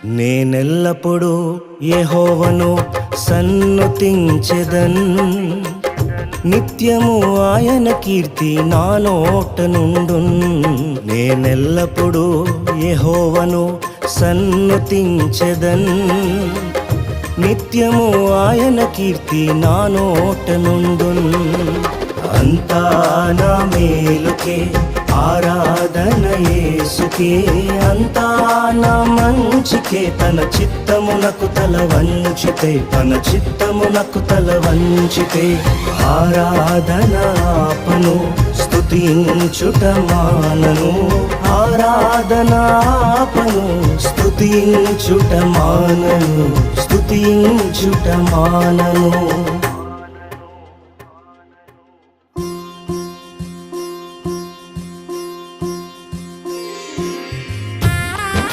నేనెల్లప్పుడూ యెహోవాను సన్నుతించెదన్, నిత్యము ఆయన కీర్తి నా నోట నుండున్. నేనెల్లప్పుడూ యెహోవాను సన్నుతించెదన్, నిత్యము ఆయన కీర్తి నా నోట నుండున్. అంతా నా మేలుకే ఆరాధన యేసుకే, అంతా నా మంచికే. తన చిత్తమునకు తల వంచితే, తన చిత్తమునకు తల వంచితే ఆరాధన ఆపను, స్తుతించుట మానను. ఆరాధన ఆపను, స్తుతించుట మానను, స్తుతించుట మానను.